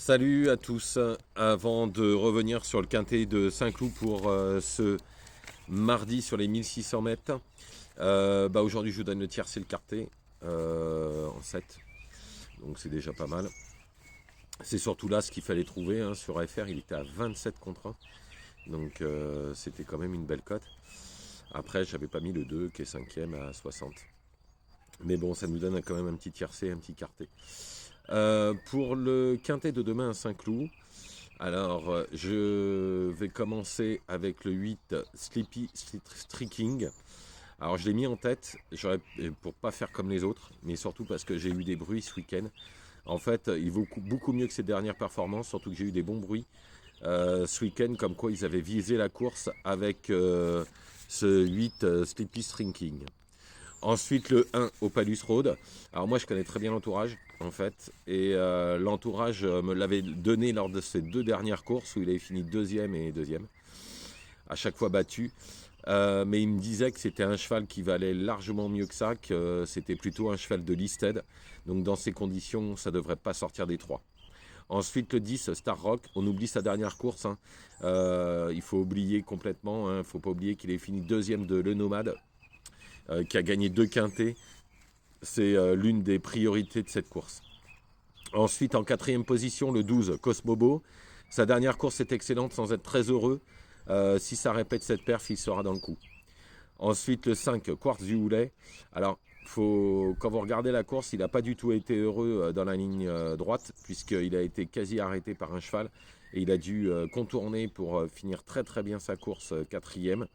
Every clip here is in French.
Salut à tous. Avant de revenir sur le quintet de Saint-Cloud pour ce mardi sur les 1600 mètres, aujourd'hui je vous donne le tiercé le quartet en 7. Donc c'est déjà pas mal. C'est surtout là ce qu'il fallait trouver sur FR. Il était à 27 contre 1. Donc c'était quand même une belle cote. Après, j'avais pas mis le 2 qui est 5e à 60. Mais bon, ça nous donne quand même un petit tiercé, un petit quartet. Pour le quintet de demain à Saint-Cloud, alors je vais commencer avec le 8 Sleepy Streaking. Alors je l'ai mis en tête pour pas faire comme les autres, mais surtout parce que j'ai eu des bruits ce week-end. En fait, il vaut beaucoup mieux que ses dernières performances, surtout que j'ai eu des bons bruits ce week-end, comme quoi ils avaient visé la course avec ce 8 Sleepy Streaking. Ensuite, le 1 Opalus Road. Alors moi, je connais très bien l'entourage, en fait. Et l'entourage me l'avait donné lors de ses deux dernières courses, où il avait fini deuxième et deuxième. À chaque fois battu. Mais il me disait que c'était un cheval qui valait largement mieux que ça, que c'était plutôt un cheval de listed. Donc dans ces conditions, ça ne devrait pas sortir des 3. Ensuite, le 10, Star Rock. On oublie sa dernière course. Il faut oublier complètement. Il ne faut pas oublier qu'il est fini deuxième de Le Nomade. Qui a gagné 2 quintets. C'est l'une des priorités de cette course. Ensuite, en quatrième position, le 12, Cosmobo. Sa dernière course est excellente sans être très heureux. Si ça répète cette perf, il sera dans le coup. Ensuite, le 5, Quartz du Houlet. Alors, quand vous regardez la course, il n'a pas du tout été heureux dans la ligne droite, puisqu'il a été quasi arrêté par un cheval. Et il a dû contourner pour finir très très bien sa course quatrième.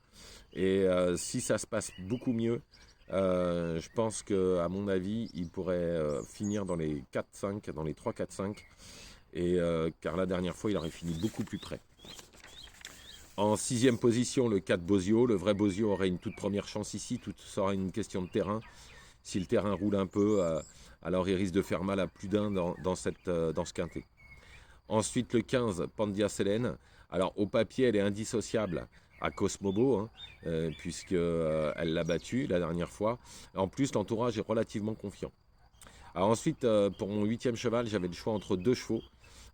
Et si ça se passe beaucoup mieux, je pense qu'à mon avis, il pourrait finir dans les 4-5, dans les 3-4-5. Et, car la dernière fois, il aurait fini beaucoup plus près. En sixième position, le 4 Bozio. Le vrai Bozio aurait une toute première chance ici. Tout sera une question de terrain. Si le terrain roule un peu, alors il risque de faire mal à plus d'un dans ce quintet. Ensuite, le 15, Pandia Selene. Alors, au papier, elle est indissociable à Cosmobo, puisqu'elle l'a battu la dernière fois. En plus, l'entourage est relativement confiant. Alors ensuite, pour mon 8e cheval, j'avais le choix entre deux chevaux.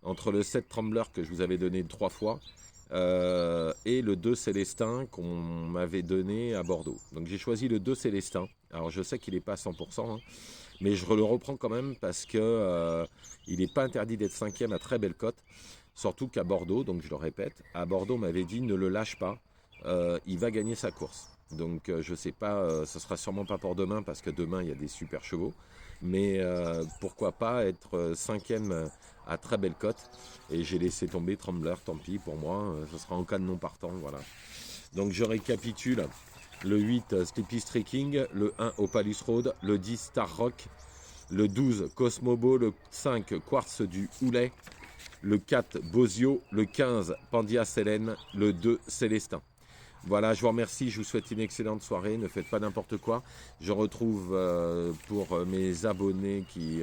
Entre le 7 Trembler que je vous avais donné 3 fois et le 2 Célestin qu'on m'avait donné à Bordeaux. Donc j'ai choisi le 2 Célestin. Alors je sais qu'il n'est pas à 100%, mais je le reprends quand même parce que il n'est pas interdit d'être 5e à très belle cote. Surtout qu'à Bordeaux, donc je le répète, à Bordeaux on m'avait dit ne le lâche pas, il va gagner sa course. Donc je sais pas, ce sera sûrement pas pour demain parce que demain il y a des super chevaux. Mais pourquoi pas être 5e à très belle cote. Et j'ai laissé tomber Trembler, tant pis pour moi, ce sera en cas de non partant, voilà. Donc je récapitule. Le 8 Sleepy Streaking, le 1 Opalus Road, le 10 Star Rock, le 12 Cosmobo, le 5 Quartz du Houlet, le 4 Bozio, le 15 Pandia Selene, le 2 Célestin. Voilà, je vous remercie, je vous souhaite une excellente soirée, ne faites pas n'importe quoi. Je retrouve pour mes abonnés qui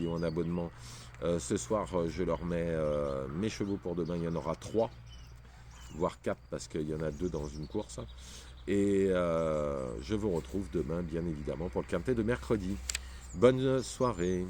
ont un abonnement, ce soir je leur mets mes chevaux pour demain, il y en aura 3, voire 4 parce qu'il y en a 2 dans une course. Et je vous retrouve demain bien évidemment pour le quintet de mercredi. Bonne soirée.